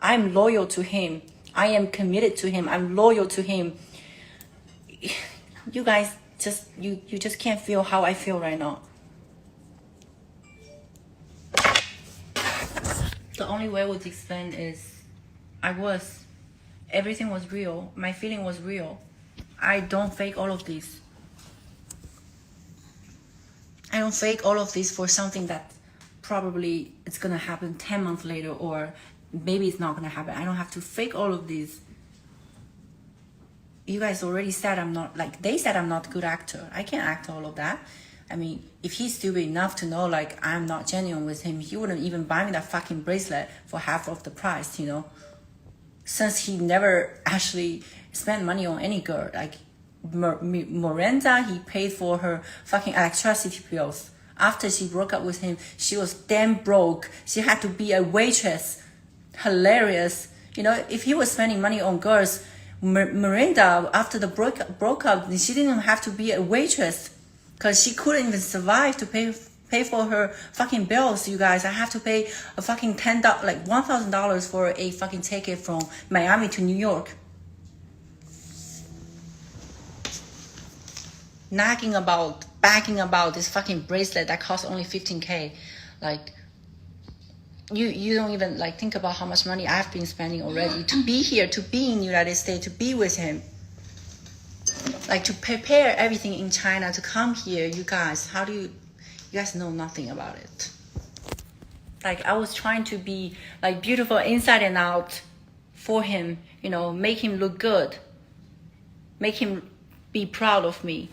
I'm loyal to him. I am committed to him. I'm loyal to him. You guys you just can't feel how I feel right now. The only way I would explain is everything was real. My feeling was real. I don't fake all of this. I don't fake all of this for something that probably it's gonna happen 10 months later, or maybe it's not gonna happen. I don't have to fake all of this. You guys already said they said I'm not a good actor. I can't act all of that. I mean, if he's stupid enough to know like I'm not genuine with him, he wouldn't even buy me that fucking bracelet for half of the price, you know? Since he never actually spent money on any girl. Like Miranda, he paid for her fucking electricity bills. After she broke up with him, she was damn broke. She had to be a waitress. Hilarious. You know, if he was spending money on girls, Miranda, after the broke up, she didn't have to be a waitress because she couldn't even survive to pay for her fucking bills. You guys, I have to pay a fucking $1,000 for a fucking ticket from Miami to New York. Bagging about this fucking bracelet that costs only $15K. Like, you don't even like think about how much money I've been spending already to be here, to be in the United States, to be with him. Like, to prepare everything in China to come here. You guys, you guys know nothing about it. Like, I was trying to be like beautiful inside and out for him, you know, make him look good, make him be proud of me.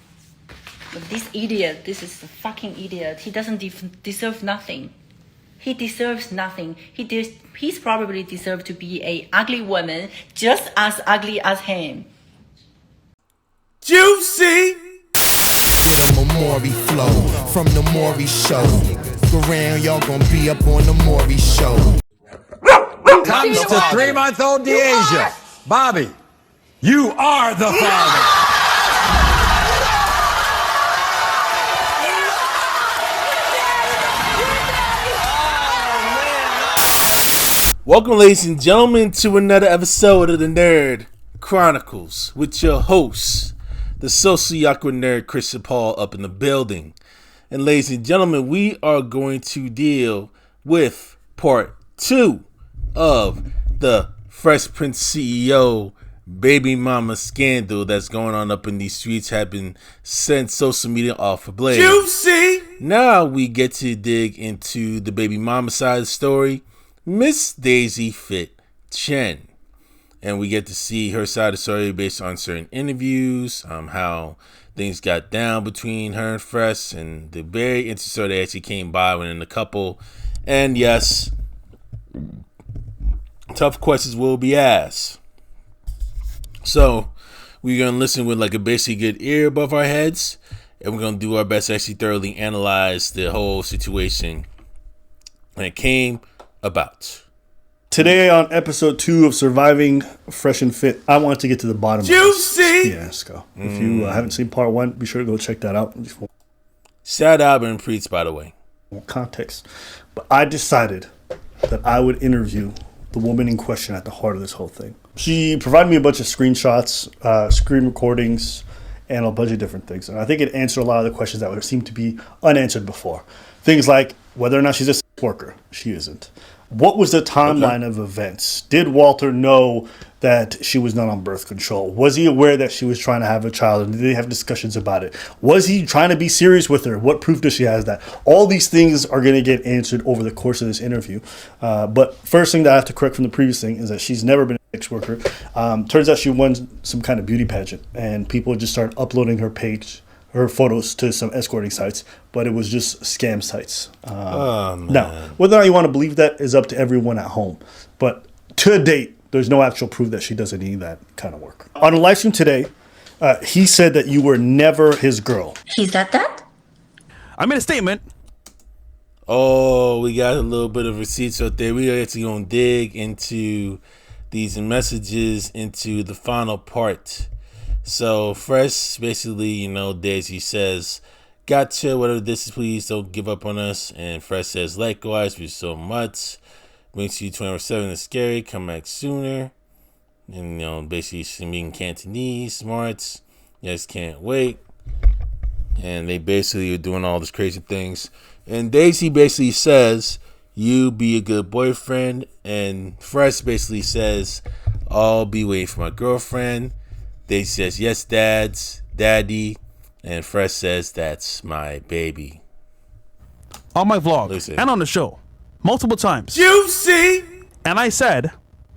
But this is a fucking idiot. He doesn't deserve nothing. He deserves nothing. He's probably deserved to be a ugly woman, just as ugly as him. Juicy! Get a Maury flow from the Maury show. Go around, y'all gonna be up on the Maury show. Comes to 3-month-old Deasia. Bobby, you are the father. Welcome, ladies and gentlemen, to another episode of the Nerd Chronicles with your host, the socially awkward nerd Christian Paul, up in the building. And ladies and gentlemen, we are going to deal with part 2 of the Fresh Prince CEO baby mama scandal that's going on up in these streets, have been sent social media off a blaze. Juicy! Now we get to dig into the baby mama side of the story, Miss Daisy Fit Chen. And we get to see her side of the story based on certain interviews, how things got down between her and Fresh, and the very interesting story that actually came by within the couple. And yes, tough questions will be asked. So we're going to listen with like a basically good ear above our heads, and we're going to do our best to actually thoroughly analyze the whole situation when it came about. Today on episode 2 of Surviving Fresh and Fit, I want to get to the bottom Juicy! of this fiasco. If you haven't seen part 1, be sure to go check that out. Shout out and Preach, by the way. Context. But I decided that I would interview the woman in question at the heart of this whole thing. She provided me a bunch of screenshots, screen recordings, and a bunch of different things. And I think it answered a lot of the questions that would seem to be unanswered before. Things like whether or not she's a sex worker. She isn't. What was the timeline of events? Did Walter know that she was not on birth control? Was he aware that she was trying to have a child? And did they have discussions about it? Was he trying to be serious with her? What proof does she have that? All these things are going to get answered over the course of this interview. But first thing that I have to correct from the previous thing is that she's never been a sex worker. Turns out she won some kind of beauty pageant, and people just started uploading her photos to some escorting sites, but it was just scam sites. Now, whether or not you want to believe that is up to everyone at home. But to date, there's no actual proof that she does any of that kind of work. On a live stream today, he said that you were never his girl. He said that? I made a statement. Oh, we got a little bit of receipts out there. We are actually going to dig into these messages into the final part. So Fresh basically, Daisy says, gotcha, whatever this is, please don't give up on us. And Fresh says, likewise, we so much. Makes you 24/7 is scary. Come back sooner. And, basically speaking Cantonese, smarts. Yes, can't wait. And they basically are doing all these crazy things. And Daisy basically says, you be a good boyfriend. And Fresh basically says, I'll be waiting for my girlfriend. Daisy says, yes, daddy. And Fresh says, that's my baby. On my vlog Listen. and on the show, multiple times. Juicy. And I said,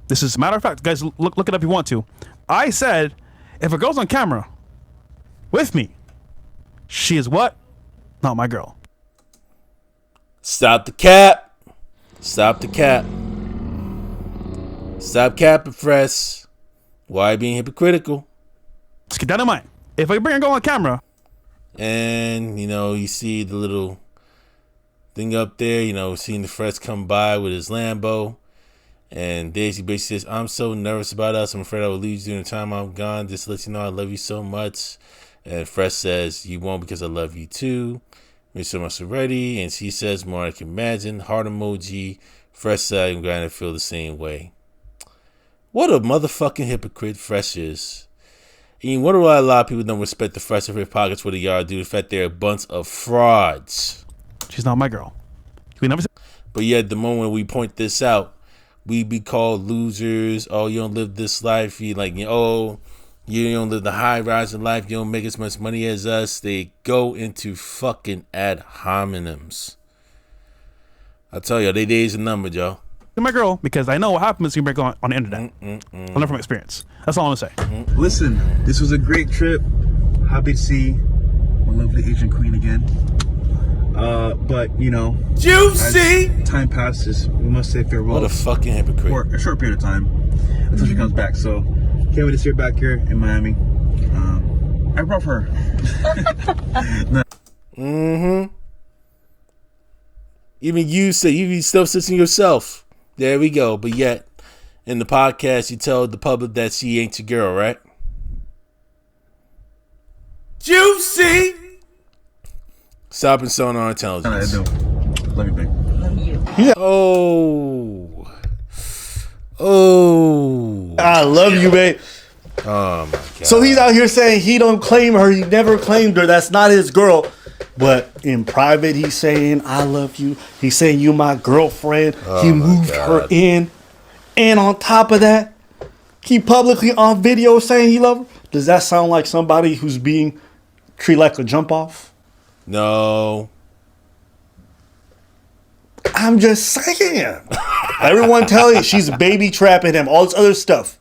this is a matter of fact, guys, look it up if you want to. I said, if a girl's on camera with me, she is what? Not my girl. Stop the cap. Stop the cap. Stop capping, Fresh. Why being hypocritical? Let's keep that in mind. If I bring a girl on camera, And, you see the little thing up there, seeing the Fresh come by with his Lambo. And Daisy basically says, I'm so nervous about us. I'm afraid I will lose you during the time I'm gone. Just to let you know I love you so much. And Fresh says, you won't because I love you too. We're so much already. And she says, more I can imagine. Heart emoji. Fresh said, I'm glad to feel the same way. What a motherfucking hypocrite Fresh is. And what a lot of people don't respect the Fresh of her pockets what they are due to the fact they're a bunch of frauds. she's not my girl. We never. But yet the moment we point this out, we be called losers. Oh, you don't live this life. You you don't live the high rise in life. You don't make as much money as us. They go into fucking ad hominems. I tell you, they days are numbered, y'all. My girl, because I know what happens when you break on the internet. I learned from experience. That's all I'm gonna say. Listen, this was a great trip. Happy to see my lovely Asian queen again. But Juicy. as time passes, we must say farewell What a fucking hypocrite. for a short period of time until she comes back. So can't wait to see her back here in Miami. I brought her. Even you say you be self-sitting yourself. There we go. But yet, in the podcast, you tell the public that she ain't your girl, right? Juicy. Stop insulting our I intelligence. do. Love you, babe. Oh. Oh. I love you, babe. Oh, my God. So he's out here saying he don't claim her. He never claimed her. That's not his girl. But in private, he's saying, I love you. He's saying, you my girlfriend. He moved her in. And on top of that, he publicly on video saying he loves her. Does that sound like somebody who's being treated like a jump off? No. I'm just saying. Everyone telling you she's baby trapping him. All this other stuff.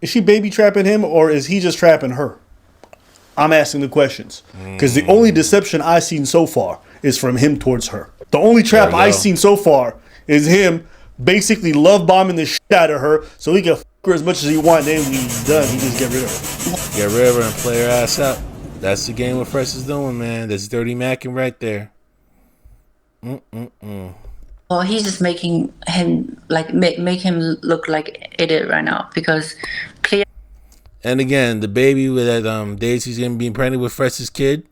Is she baby trapping him or is he just trapping her? I'm asking the questions. Because the only deception I've seen so far is from him towards her. The only trap There we I've go. seen so far is him basically love bombing the shit out of her so he can f her as much as he wants. Then when he's done, he just get rid of her. Get rid of her and play her ass up. That's the game what Fresh is doing, man. That's dirty macking right there. Well, he's just making him make him look like idiot right now because clearly And again, the baby with that Daisy's gonna be pregnant with Fresh's kid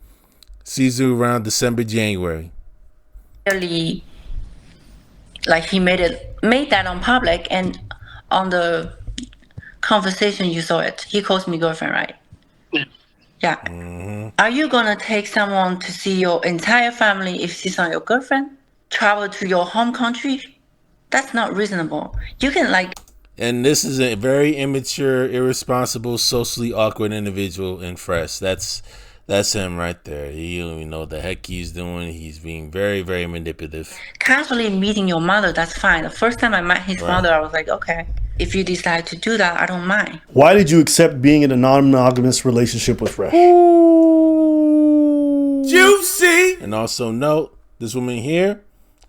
sees her around December, January. like he made that on public, and on the conversation you saw it. He calls me girlfriend, right? Yeah. Are you gonna take someone to see your entire family if she's not your girlfriend? Travel to your home country? That's not reasonable. You can And this is a very immature, irresponsible, socially awkward individual in Fresh. That's him right there. He don't even know what the heck he's doing. He's being very, very manipulative. casually meeting your mother. That's fine. The first time I met his Right. mother, I was like, okay, if you decide to do that, I don't mind. Why did you accept being in a non-monogamous relationship with Fresh? Juicy. And also note, this woman here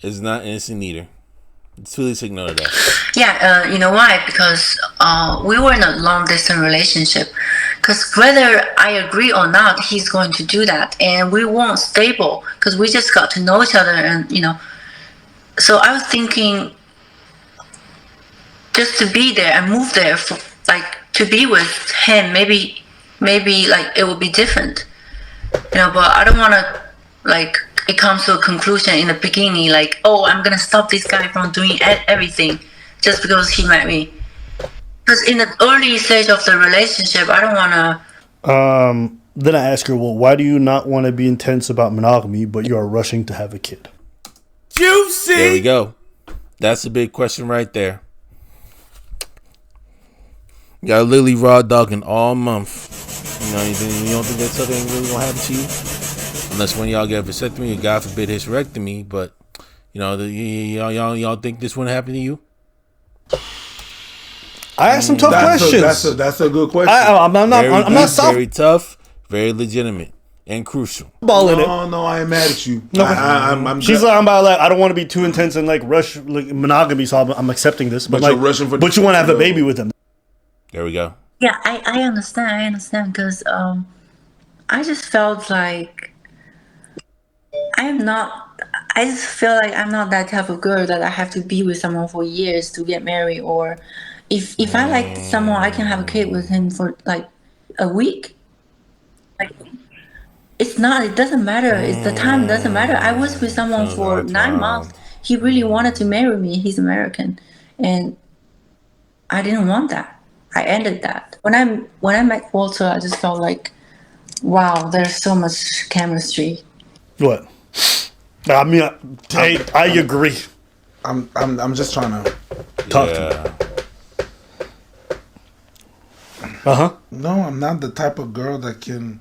is not innocent either. Please ignore that. Yeah, you know why? Because we were in a long distance relationship. Because whether I agree or not, he's going to do that, and we weren't stable because we just got to know each other, and So I was thinking, just to be there and move there, for, to be with him, maybe it would be different, But I don't want to it comes to a conclusion in the beginning, like, oh, I'm gonna stop this guy from doing everything just because he met me. Because in the early stage of the relationship, I don't wanna. Then I ask her, well, why do you not want to be intense about monogamy, but you are rushing to have a kid? Juicy. There we go. That's a big question right there. You got Lily raw dogging all month. You know, you don't think that stuff ain't really gonna happen to you, unless when y'all get a vasectomy or God forbid hysterectomy. But you know, y'all think this wouldn't happen to you? I asked some tough questions. That's a good question. I'm not soft. Very tough, very legitimate, and crucial. Balling it. No, I ain't mad at you. No, I'm she's like, I'm about like, I don't want to be too intense and like rush like monogamy, so I'm accepting this. But But you're like, rushing for but you want to have a baby with him. There we go. Yeah, I understand, because I just felt like I just feel like I'm not that type of girl that I have to be with someone for years to get married, or if I like someone, I can have a kid with him for like a week. Like, it doesn't matter. The time doesn't matter. I was with someone for 9 months. He really wanted to marry me. He's American, and I didn't want that. I ended that. When I met Walter, I just felt like, wow, there's so much chemistry. What? I mean, I agree. I'm just trying to Talk to me. No, I'm not the type of girl that can.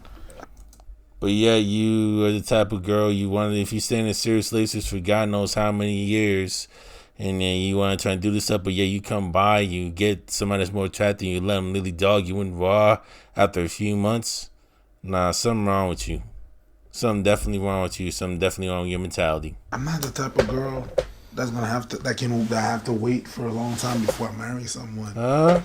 But yeah, you are the type of girl you want. If you stay in a serious relationship for God knows how many years, and then you want to try and do this stuff, but yeah, you come by, you get somebody that's more attractive, you let them lily dog you in raw after a few months. Nah, something wrong with you. Something definitely wrong with you. Something definitely wrong with your mentality. I'm not the type of girl that's gonna have to that have to wait for a long time before I marry someone. Huh?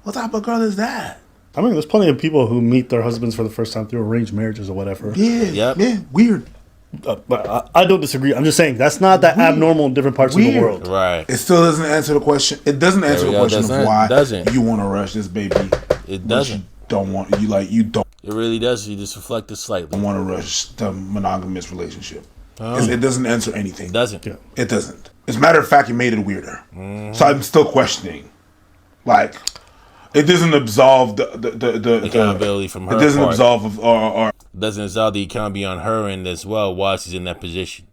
What type of girl is that? I mean, there's plenty of people who meet their husbands for the first time through arranged marriages or whatever. Yeah, Yep. yeah, weird. But I don't disagree. I'm just saying that's not that abnormal in different parts of the world. Right. It still doesn't answer the question. It doesn't answer the question of why doesn't. you want to rush this baby. It but doesn't. You don't want you don't It really does. You just reflect it slightly. want to rush the monogamous relationship. It doesn't answer anything. It doesn't. Yeah. It doesn't. As a matter of fact, it made it weirder. So I'm still questioning. Like, it doesn't absolve the Accountability from her It doesn't part. absolve or Doesn't absolve the accountability on her end as well while she's in that position.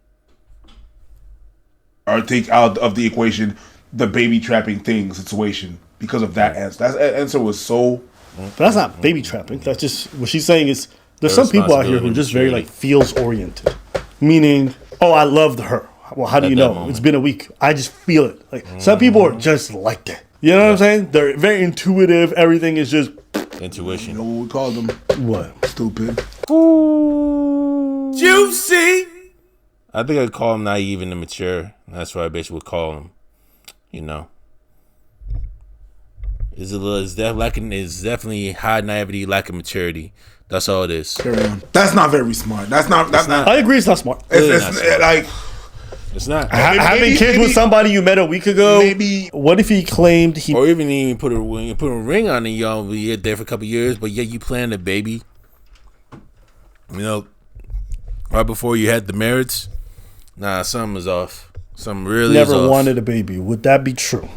take out of the equation the baby trapping thing situation because of that answer. That answer was so. But that's not baby trapping. That's just what she's saying is there's some people out here who are just very like feels oriented, meaning, oh, I loved her. Well, how do At you that know? moment. It's been a week. I just feel it. Like some people are just like that. You know what I'm saying? They're very intuitive. Everything is just Intuition. You know what we called them? what? Stupid. Juicy. I think I'd call him naive and immature. That's what I basically would call him. You know, it's definitely high naivety, lack of maturity. That's all it is. Carry on. That's not very smart. That's not. I agree. It's not smart. Really not smart. Like. It's not. Having kids with somebody you met a week ago. Maybe. What if he claimed he? Or even put a ring on it, y'all. We get there for a couple years, but yeah, you planned a baby. You know, right before you had the marriage. Nah, something was off. Something really is Never off. wanted a baby. Would that be true?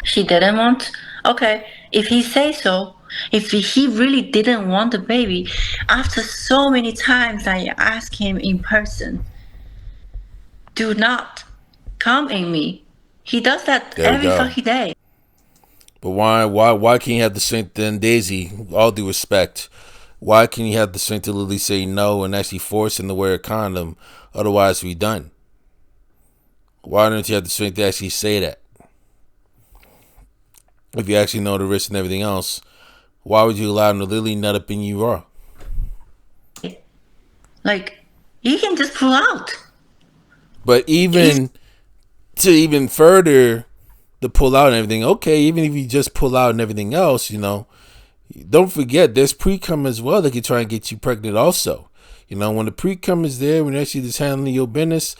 She didn't want. Okay, if he says so, if he really didn't want the baby, after so many times I asked him in person, do not come in me. He does that There we every go. fucking day. But why can't you have the strength then, Daisy? All due respect, why can't you have the strength to literally say no and actually force him to wear a condom? Otherwise, we done. Why don't you have the strength to actually say that? If you actually know the risk and everything else, why would you allow him to literally nut up in you raw? Like, you can just pull out. But even further, the pull out and everything, okay, even if you just pull out and everything else, you know, don't forget there's pre-cum as well that can try and get you pregnant also. You know, when the pre-cum is there, when you're actually just handling your business,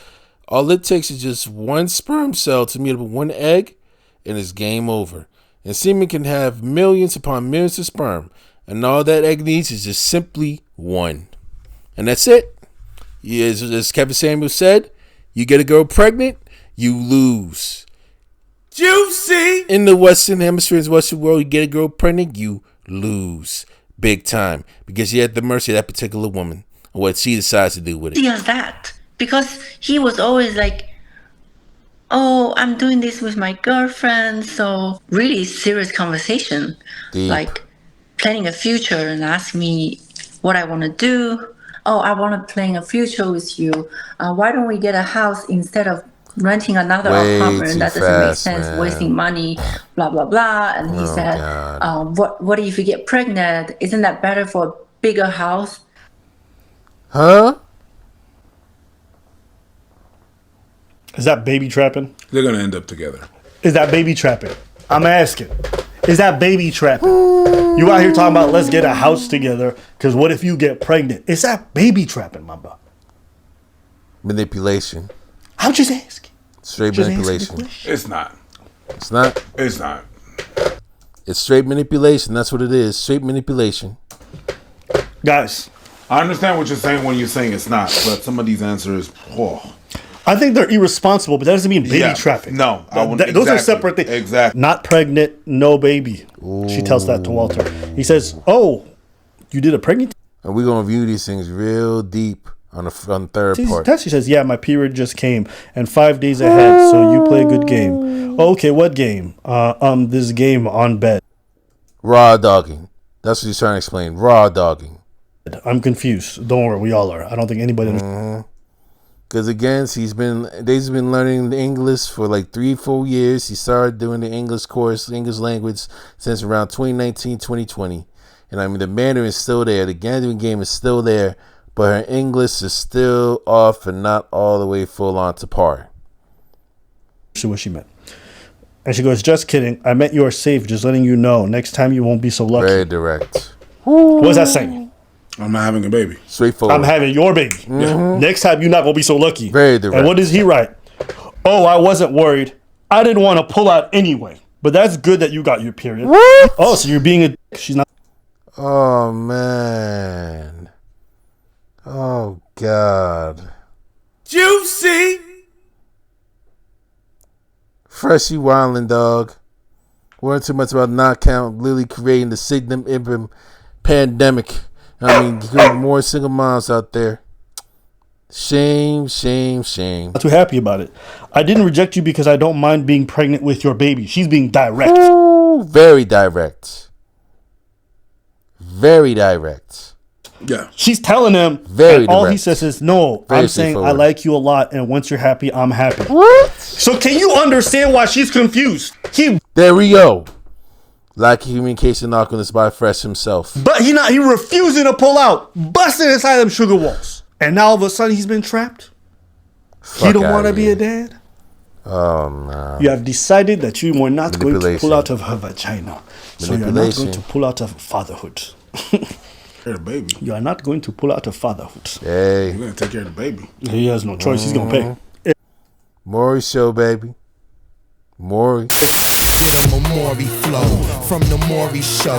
all it takes is just one sperm cell to meet up with one egg, and it's game over. And semen can have millions upon millions of sperm, and all that egg needs is just simply one. And that's it. As Kevin Samuels said, you get a girl pregnant, you lose. Juicy! In the Western Hemisphere, in the Western world, you get a girl pregnant, you lose. Big time. Because you're at the mercy of that particular woman and what she decides to do with it. He has that. Because he was always like, oh, I'm doing this with my girlfriend. So really serious conversation. Deep. Like planning a future and ask me what I want to do. Oh, I want to plan a future with you. Why don't we get a house instead of renting another Way apartment? too That doesn't make fast, sense, man. wasting money, blah, blah, blah. And he said, what if you get pregnant? Isn't that better for a bigger house? Huh? Is that baby trapping? They're gonna end up together. Is that baby trapping? I'm asking. Is that baby trapping? You out here talking about let's get a house together because what if you get pregnant? Is that baby trapping, my bro? Manipulation. I'm just asking. Straight Just asking the manipulation. question. It's not. It's not. It's not. It's straight manipulation. That's what it is. Straight manipulation. Guys, I understand what you're saying when you're saying it's not, but some of these answers, I think they're irresponsible, but that doesn't mean baby Yeah. trapping. No, I wouldn't- those are exactly. separate things. Exactly. Not pregnant, no baby. She tells that to Walter. He says, "Oh, you did a pregnant?" And we're going to view these things real deep on the third part. She says, "Yeah, my period just came, and 5 days ahead. So you play a good game." Okay, what game? This game on bed. Raw dogging. That's what he's trying to explain. Raw dogging. I'm confused. Don't worry, we all are. I don't think anybody. Because again, Daisy been learning the English for like 3-4 years. He started doing the English course, English language, since around 2019, 2020. And I mean, the Mandarin is still there. The Mandarin game is still there. But her English is still off and not all the way full on to par. See what she meant. And she goes, "Just kidding. I meant you are safe. Just letting you know. Next time you won't be so lucky." Very direct. What's that saying? I'm not having a baby. Straightforward. I'm having your baby. Next time you're not gonna be so lucky. Very direct. And what does he write? "Oh, I wasn't worried. I didn't want to pull out anyway. But that's good that you got your period." What? Oh, so you're being a. She's not. Oh, man. Oh, God. Juicy! Freshie wildin', dog. Worrying too much about knockout, Lily creating the Signum Ibram pandemic. I mean, getting more single moms out there. Shame, shame, shame. Not too happy about it. "I didn't reject you because I don't mind being pregnant with your baby." She's being direct. Ooh, very direct. Very direct. Yeah. She's telling him, Very and all he direct. says is, "No, Very I'm saying I straightforward. like you a lot, and once you're happy, I'm happy." What? So can you understand why she's confused? There we go. Lack of communication awkwardness by Fresh himself. But he refusing to pull out, busting inside them sugar walls. And now all of a sudden he's been trapped. He Fuck don't outta want to be here. a dad. Oh, no. You have decided that you were not going to Manipulation. pull out of her vagina. So you're not Manipulation. going to pull out of fatherhood. Care of the baby. You are not going to pull out of fatherhood. Hey, You're gonna take care of the baby. He has no choice. He's going to pay. Maury show, baby. Maury. Get a Maury flow from the Maury show.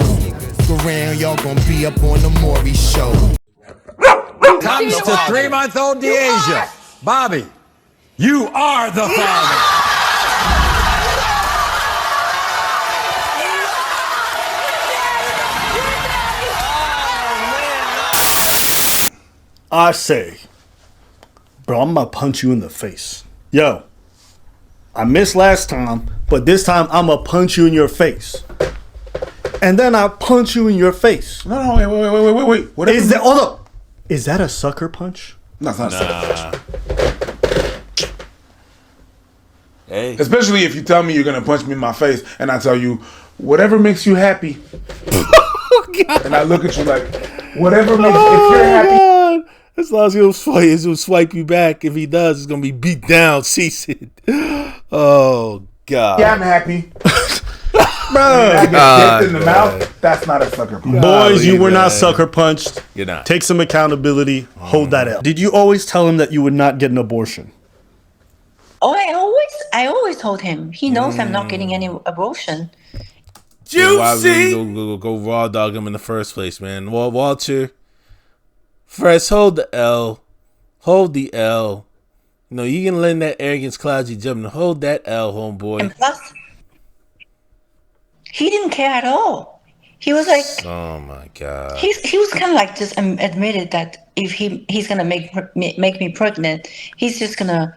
Go around, y'all gonna be up on the Maury show. Comes to 3-month-old Deasia. Bobby, you are the father. I say, bro, I'm going to punch you in the face. Yo, I missed last time, but this time I'm going to punch you in your face. And then I punch you in your face. No, wait. Whatever. Is that, hold up. Is that a sucker punch? No, it's not a sucker punch. Hey. Especially if you tell me you're gonna punch me in my face, and I tell you whatever makes you happy. And I look at you like, whatever makes if you're happy. God. As long as he'll swipe you back. If he does, it's gonna be beat down, seasoned. Oh God. Yeah, I'm happy. Bro, I get dipped in the mouth. That's not a sucker punch. Boys, you were man. not sucker punched. You're not. Take some accountability. Hold that out. Did you always tell him that you would not get an abortion? Oh, I always told him. He knows I'm not getting any abortion. Why would you go raw dog him in the first place, man? Well, Walter, Fresh, hold the L. Hold the L. You know, you can let that arrogance cloud you jumping. Hold that L, homeboy. And plus, he didn't care at all. He was like, Oh my god. he was kind of like just admitted that if he's gonna make me pregnant, he's just gonna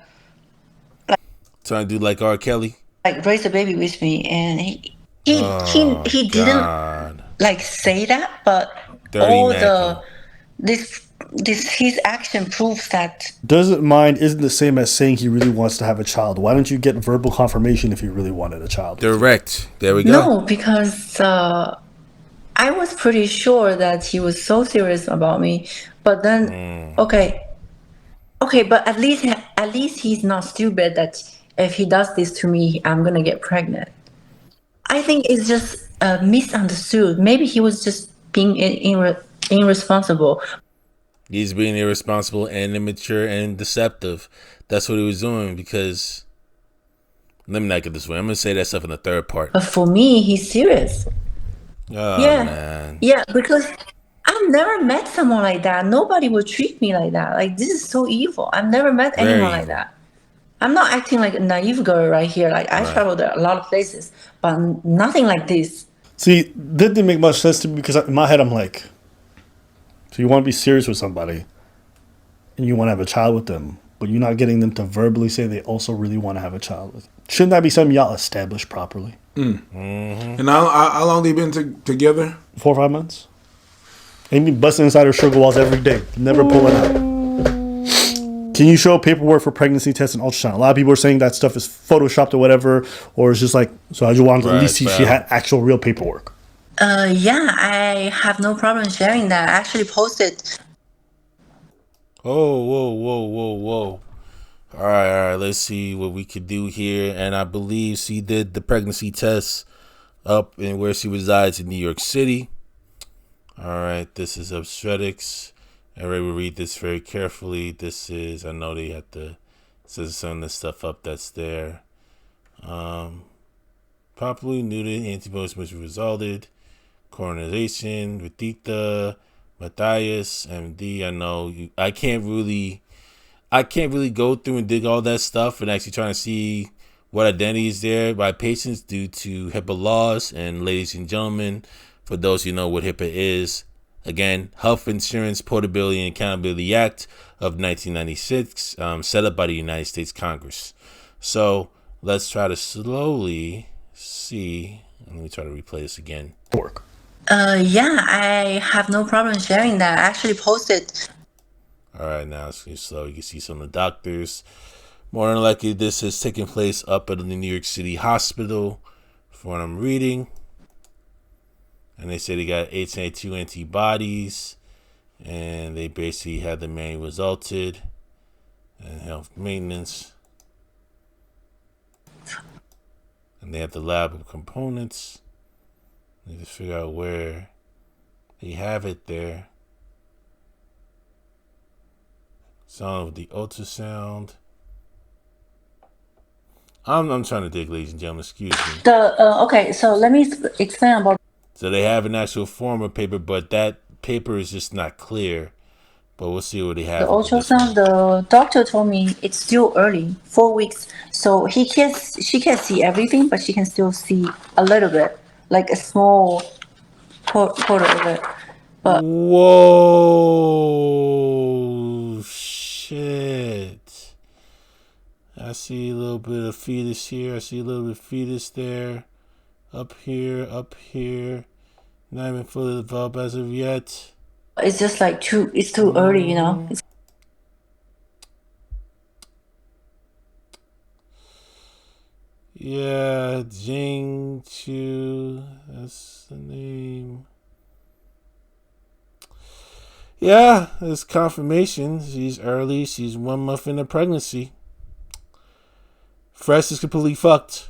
Trying to do like R. Kelly. like raise a baby with me, and he didn't God. like say that, but Dirty all Mackin. this his action proves that. Doesn't mind isn't the same as saying he really wants to have a child. Why don't you get verbal confirmation if he really wanted a child? Direct. There we go. No, because I was pretty sure that he was so serious about me. But then, okay, but at least he's not stupid that if he does this to me, I'm gonna get pregnant. I think it's just misunderstood. Maybe he was just being irresponsible. He's being irresponsible and immature and deceptive. That's what he was doing because... Let me not get this way. I'm going to say that stuff in the third part. But for me, he's serious. Oh, Yeah. man. Yeah, because I've never met someone like that. Nobody would treat me like that. Like, this is so evil. I've never met Very anyone like evil. that. I'm not acting like a naive girl right here. Like, I Right. traveled a lot of places, but nothing like this. See, that didn't make much sense to me because in my head I'm like, so you want to be serious with somebody and you want to have a child with them, but you're not getting them to verbally say they also really want to have a child with. Shouldn't that be something y'all establish properly? And how long they been together? 4 or 5 months? And be busting inside her sugar walls every day, never pulling out. Can you show paperwork for pregnancy tests and ultrasound? A lot of people are saying that stuff is photoshopped or whatever, or it's just like, so I just wanted to at least see if she had actual real paperwork. Yeah, I have no problem sharing that. I actually posted. Oh, whoa. All right. Let's see what we could do here. And I believe she did the pregnancy test up in where she resides in New York City. All right. This is obstetrics. Everybody will read this very carefully. This is, I know they have to set some of the stuff up that's there. Properly neutered antibodies which resulted. Coronization, Radita, Matthias, MD. I know I can't really go through and dig all that stuff and actually trying to see what identity is there by patients due to HIPAA laws. And ladies and gentlemen, for those who know what HIPAA is, again, Health Insurance Portability and Accountability Act of 1996, set up by the United States Congress. So let's try to slowly see. Let me try to replay this again. Work. Yeah, I have no problem sharing that. I actually posted. All right, now it's slow. You can see some of the doctors. More than likely, this is taking place up at the New York City hospital, from what I'm reading. And they say they got HA2 antibodies, and they basically had the man resulted and health maintenance. And they have the lab components. They just figure out where they have it there. Sound of the ultrasound. I'm trying to dig, ladies and gentlemen. Excuse me. Okay, so let me explain about. So they have an actual form of paper, but that paper is just not clear. But we'll see what they have. The ultrasound, the doctor told me it's still early, 4 weeks. So she can't see everything, but she can still see a little bit, like a small quarter of it. But whoa, shit. I see a little bit of fetus here. I see a little bit of fetus there. Up here. Not even fully developed as of yet. it's just like it's too early, you know. Yeah, Jing Chu, that's the name. Yeah, it's confirmation. She's early. She's 1 month into pregnancy. Fresh is completely fucked.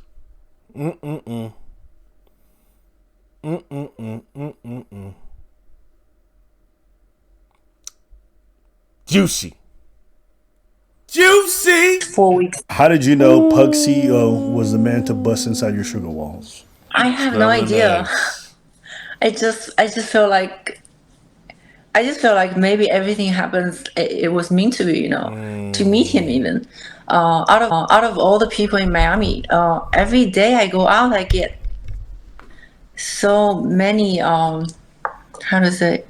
Juicy. 4 weeks. How did you know Pug CEO was the man to bust inside your sugar walls? I have no idea. I just feel like I just felt like maybe everything happens. It was meant to be, to meet him even. Out of all the people in Miami, every day I go out, I get so many how to say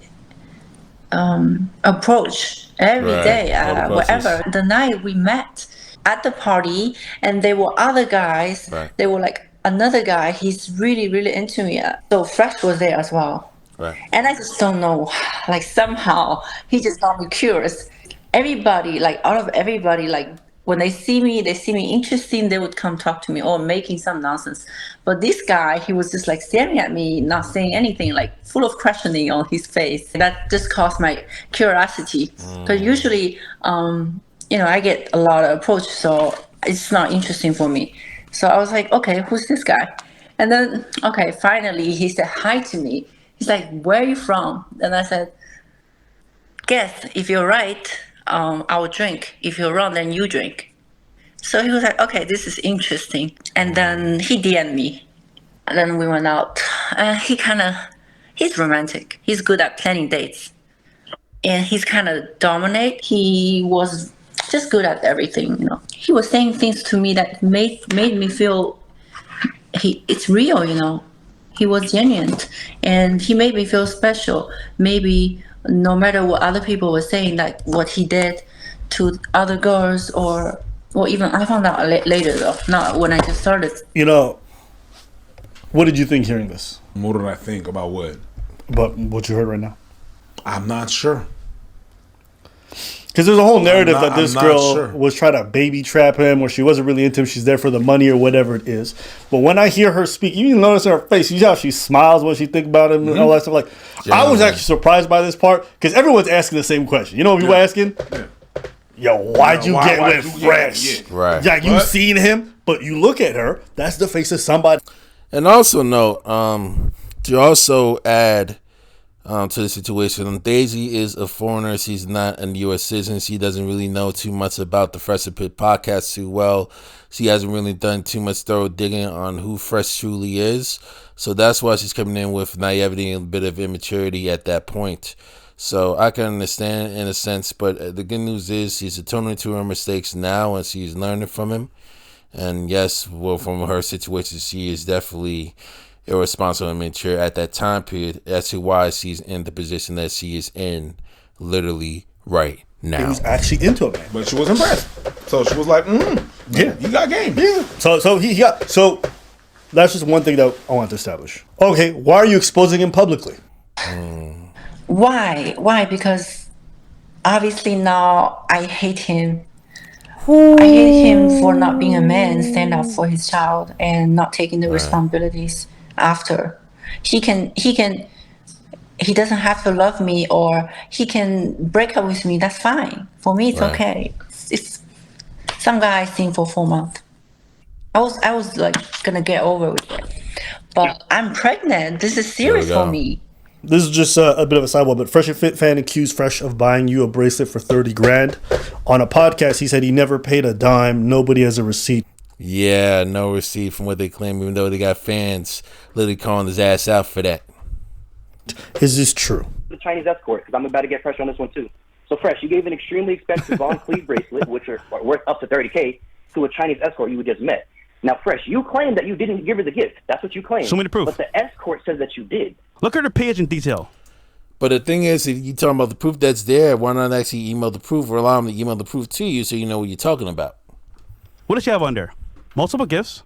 approach every Right. day, All the process. wherever. The night we met at the party, and there were other guys. Right. There were like another guy. He's really, really into me. So Fresh was there as well. Right. And I just don't know, like somehow he just got me curious. Everybody, like out of everybody, like when they see me interesting, they would come talk to me or making some nonsense. But this guy, he was just like staring at me, not saying anything, like full of questioning on his face. That just caused my curiosity. Because usually, I get a lot of approach, so it's not interesting for me. So I was like, okay, who's this guy? And then, okay, finally he said hi to me. He's like, where are you from? And I said, guess, if you're right, I will drink. If you're wrong, then you drink. So he was like, okay, this is interesting. And then he DM'd me. And then we went out. He's romantic. He's good at planning dates. And he's kind of dominant. He was just good at everything, He was saying things to me that made me feel it's real, He was genuine, and he made me feel special. Maybe no matter what other people were saying, like what he did to other girls, or even I found out later though, not when I just started. What did you think hearing this? What did I think about what? About what you heard right now? I'm not sure. Because there's a whole narrative that this I'm not girl sure. was trying to baby trap him, or she wasn't really into him. She's there for the money or whatever it is. But when I hear her speak, you can notice in her face, you see how she smiles when she think about him and all that stuff. Like, I was actually surprised by this part because everyone's asking the same question. You know what people asking? Yo, why'd you get with Fresh? Right. Like, you seen him, but you look at her, that's the face of somebody. And also note, to also add to the situation, Daisy is a foreigner. She's not a U.S. citizen. She doesn't really know too much about the Fresh Pit podcast too well. She hasn't really done too much thorough digging on who Fresh truly is. So that's why she's coming in with naivety and a bit of immaturity at that point. So I can understand in a sense, but the good news is she's atoning to her mistakes now and she's learning from him. And yes, well, from her situation, she is definitely irresponsible and immature at that time period. That's why she's in the position that she is in literally right now. He was actually into a man. But she was impressed. So she was like, Yeah. you got game. Yeah. So that's just one thing that I want to establish. Okay, why are you exposing him publicly? Why? Because obviously now I hate him. I hate him for not being a man, stand up for his child, and not taking the responsibilities after. He doesn't have to love me, or he can break up with me. That's fine. For me, it's okay. It's some guy I've seen for 4 months. I was like gonna get over with it, but I'm pregnant. This is serious for me. This is just a bit of a sidewalk, but Fresh and Fit fan accused Fresh of buying you a bracelet for $30,000. On a podcast, he said he never paid a dime. Nobody has a receipt. Yeah, no receipt from what they claim, even though they got fans literally calling his ass out for that. Is this true? The Chinese escort, because I'm about to get Fresh on this one too. So Fresh, you gave an extremely expensive Von Cleef bracelet, which are worth up to $30,000, to a Chinese escort you just met. Now, Fresh, you claim that you didn't give her the gift. That's what you claim. Show me the proof. But the escort says that you did. Look at her page in detail. But the thing is, if you talking about the proof that's there, why not actually email the proof or allow them to email the proof to you so you know what you're talking about? What does she have on there? Multiple gifts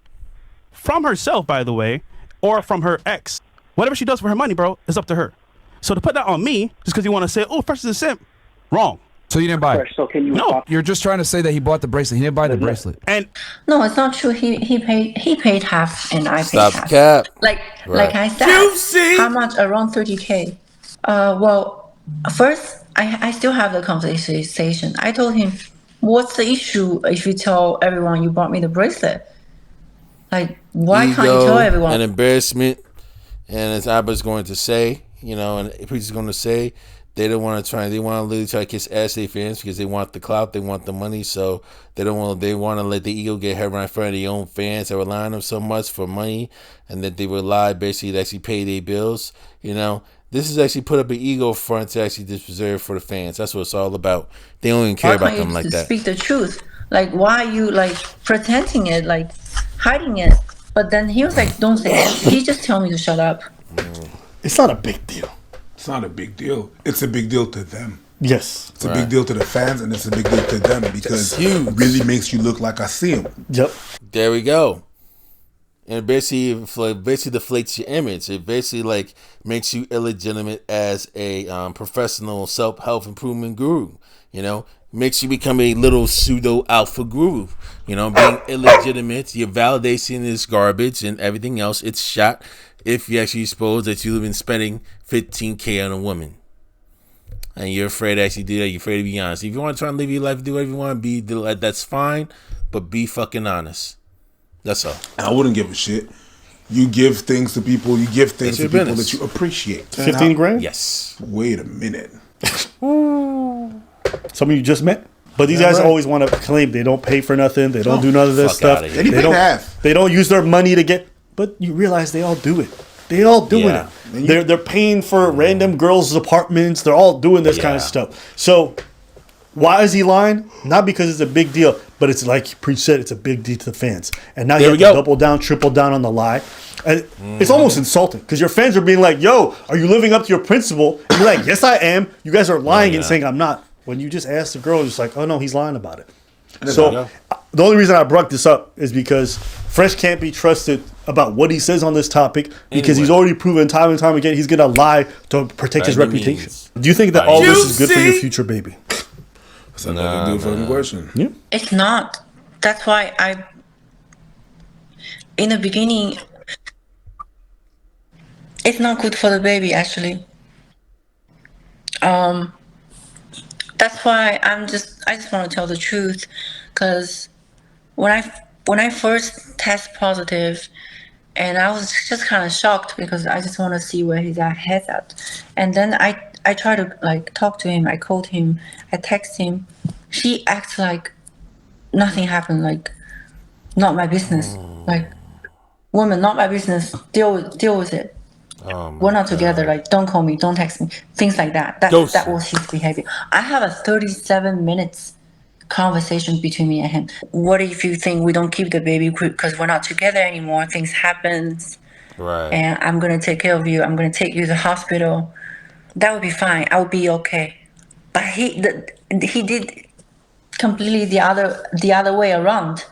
from herself, by the way, or from her ex. Whatever she does for her money, bro, is up to her. So to put that on me just because you want to say, "Oh, Fresh is a simp," wrong. So you didn't buy it? Fresh, so can you? No, You're just trying to say that he bought the bracelet. He didn't buy the bracelet. And No, it's not true. He paid half, and I paid Stop the half. cap. Like I said, how much? Around 30K. Well, first I still have the conversation. I told him, "What's the issue if you tell everyone you bought me the bracelet? Like, why can't you tell everyone?" An embarrassment, and as Abba's going to say, and Preacher's going to say, they don't want to try. They want to literally try to kiss ass their fans because they want the clout, they want the money. So they don't want. They want to let the ego get hurt right in front of their own fans that rely on them so much for money, and that they rely basically to actually pay their bills. This is actually put up an ego front to actually just preserve for the fans. That's what it's all about. They don't even care Why about can't them you like that. speak the truth? Like, why are you like pretending it, like hiding it? But then he was like, "Don't say it." He just told me to shut up. It's not a big deal. It's not a big deal. It's a big deal to them. Yes. It's a big deal to the fans, and it's a big deal to them because it really makes you look like I see him. Yep. There we go. And it basically deflates your image. It basically like makes you illegitimate as a professional self-help improvement guru. You know, makes you become a little pseudo alpha guru. You know, being illegitimate, your validation is garbage, and everything else it's shot. If you actually suppose that you've been spending $15,000 on a woman, and you're afraid to actually do that, you're afraid to be honest. If you want to try and live your life, do whatever you want, that's fine, but be fucking honest. That's all. I wouldn't give a shit. You give things to people. You give things to people that you appreciate. 15 grand? Yes. Wait a minute. Some of you just met? But these guys always want to claim they don't pay for nothing. They don't do none of this stuff. They don't use their money to get. But you realize they all do it. They all doing it. They're paying for random girls' apartments. They're all doing this kind of stuff. So why is he lying? Not because it's a big deal, but it's like Preach said, it's a big deal to the fans. And now you have to double down, triple down on the lie. And it's almost insulting because your fans are being like, "Yo, are you living up to your principle?" And you're like, "Yes, I am." You guys are lying and saying I'm not. When you just ask the girl, it's like, "Oh no, he's lying about it." So the only reason I brought this up is because Fresh can't be trusted about what he says on this topic because he's already proven time and time again he's gonna lie to protect his reputation. Do you think that all this is good for your future baby? That's another good fucking question. Yeah. It's not. That's why in the beginning, it's not good for the baby actually. That's why I just want to tell the truth, because when I first test positive, and I was just kind of shocked because I just want to see where his head's at, and then I try to like talk to him. I called him. I text him. He acts like nothing happened. Like not my business. Like woman, not my business. Deal with it. We're not together. Like don't call me. Don't text me. Things like that. That was his behavior. I have a 37 minutes conversation between me and him. What if you think we don't keep the baby because we're not together anymore? Things happen. Right. And I'm gonna take care of you. I'm gonna take you to the hospital. That would be fine. I would be okay. But he did completely the other way around.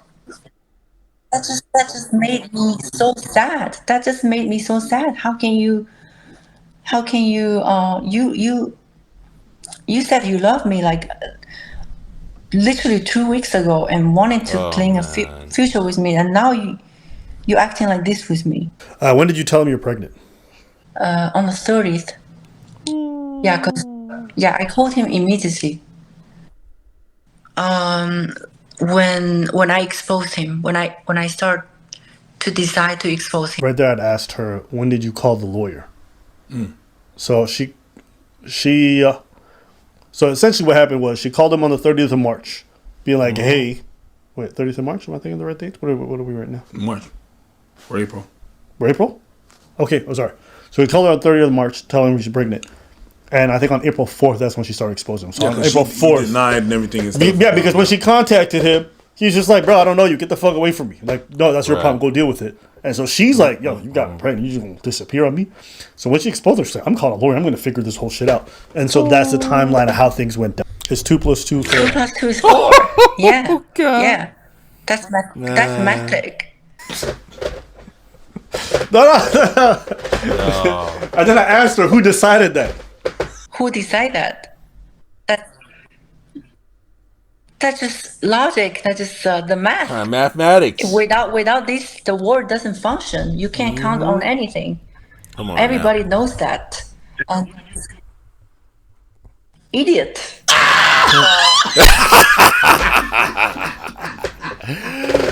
That just made me so sad. That just made me so sad. How can you you said you love me like literally 2 weeks ago and wanted to cling a future with me, and now you acting like this with me. When did you tell him you're pregnant? On the 30th. Yeah, I called him immediately. When I exposed him, when I start to decide to expose him. Right there, I'd asked her, when did you call the lawyer? So so essentially what happened was she called him on the 30th of March, being like, "Hey, wait, 30th of March? Am I thinking the right date? What are we right now? March or April? We're April? Okay, oh sorry. So we called her on 30th of March, telling her she's pregnant. And I think on April 4th, that's when she started exposing him. So on April 4th. Denied and everything. Yeah, because when she contacted him, he's just like, "Bro, I don't know you. Get the fuck away from me." Like, no, that's your problem. Go deal with it. And so she's like, "Yo, you got me pregnant. You just gonna disappear on me?" So when she exposed her, she's like, "I'm calling a lawyer. I'm going to figure this whole shit out." And so that's the timeline of how things went down. It's 2 + 2 4. 2 + 2 is 4. Yeah. Yeah. That's mathematic. No. And then I asked her, who decided that? Who decided that? That's just logic. That's just the math. Mathematics. Without this, the world doesn't function. You can't count on anything. Come on. Everybody knows that. Idiot.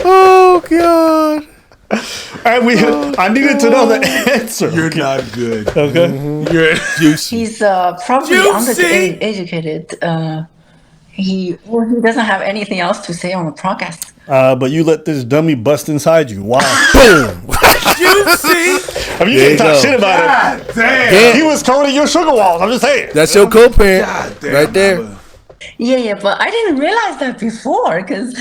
Oh God. And I needed to know the answer. You're not good. Okay. You're juicy. He's probably undereducated. He doesn't have anything else to say on the podcast. But you let this dummy bust inside you. Wow. Boom. I mean, you There can you talk go. shit about him. Damn. He was coding your sugar walls. I'm just saying. That's your co-parent God damn, right there. Abba. Yeah, but I didn't realize that before because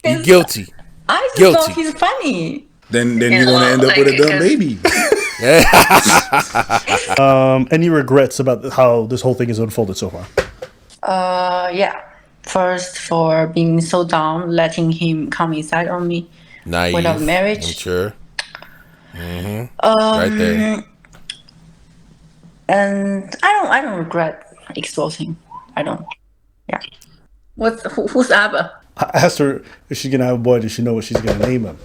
You guilty. I just Guilty. thought he's funny. Then you're gonna end up with a dumb baby. Any regrets about how this whole thing has unfolded so far? Yeah. First, for being so dumb, letting him come inside on me Naive. without marriage. Mature. Right there. And I don't regret exposing. I don't. Yeah. Who's Abba? I asked her if she's gonna have a boy. Does she know what she's gonna name him?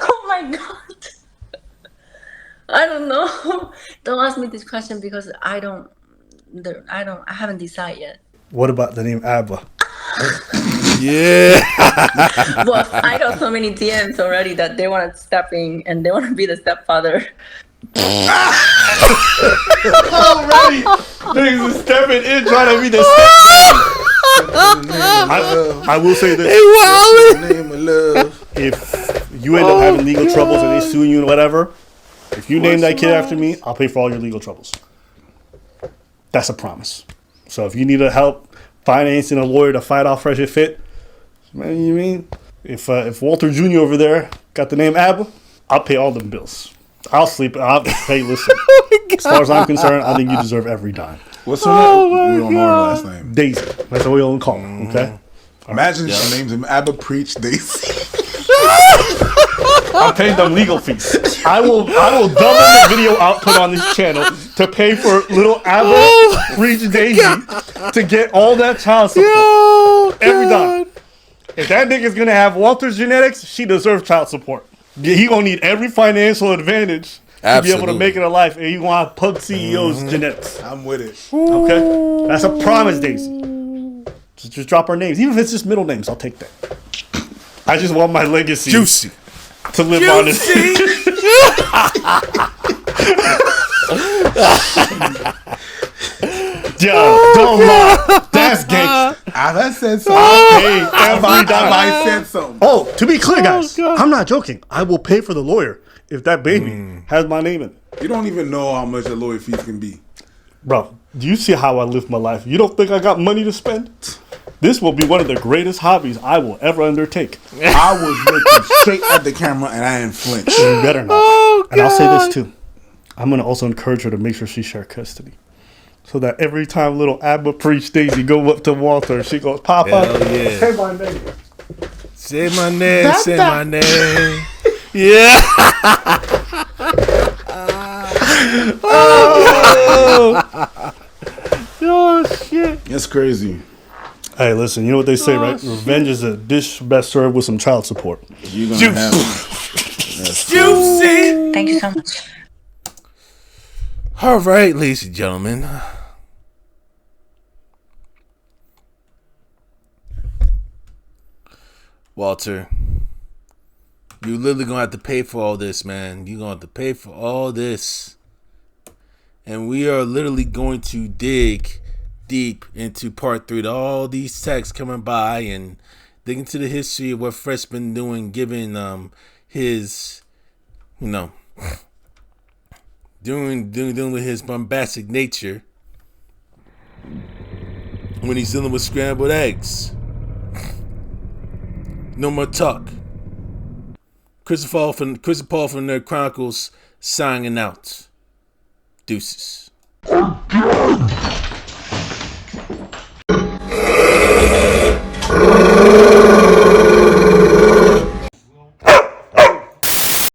Oh my god. I don't know. Don't ask me this question because I haven't decided yet. What about the name Abba? Yeah. Well, I got so many DMs already that they want to step in and they want to be the stepfather. Already, niggas is stepping in trying to be the I will say this: Name of love. if you end up having legal troubles and they sue you and whatever, if you name that kid after me, I'll pay for all your legal troubles. That's a promise. So if you need help financing a lawyer to fight off Fresh and Fit, man, you mean if Walter Jr. over there got the name Abba, I'll pay all them bills. I'll sleep. Hey, listen. As far as I'm concerned, I think you deserve every dime. What's her name? We don't know her last name. Daisy. That's what we all call her. Okay. Imagine she names him Abba Preach Daisy. I'm paying them legal fees. I will double the video output on this channel to pay for little Abba Preach Daisy to get all that child support. Every time. If that nigga's gonna have Walter's genetics, she deserves child support. Yeah, he gonna need every financial advantage to be able to make it in life, and you want Pug CEO's genetics. I'm with it. Okay, that's a promise, Daisy. Just drop our names, even if it's just middle names. I'll take that. I just want my legacy Juicy. to live on this. Yo, don't lie. That's gangsta. I said so. I'll pay every dime. I said so. Oh, to be clear, guys, I'm not joking. I will pay for the lawyer if that baby has my name in it. You don't even know how much a lawyer fees can be. Bro, do you see how I live my life? You don't think I got money to spend? This will be one of the greatest hobbies I will ever undertake. I was looking straight at the camera and I didn't flinch. You better not. And I'll say this too. I'm going to also encourage her to make sure she shares custody. So that every time little Abba Preach Daisy go up to Walter, she goes, Papa, Hell yeah. say my name. Say my name. Say my name. Yeah. Oh shit. That's crazy. Hey, listen, you know what they say, right? Revenge is a dish best served with some child support. You're going to have Juicy. Thank you so much. All right, ladies and gentlemen. Walter, you literally gonna have to pay for all this, man. You're gonna have to pay for all this. And we are literally going to dig deep into part 3 to all these texts coming by and dig into the history of what Fresh been doing, given his, dealing with his bombastic nature when he's dealing with scrambled eggs. No more talk. Chris Paul from Nerd Chronicles signing out. Deuces. Oh, God.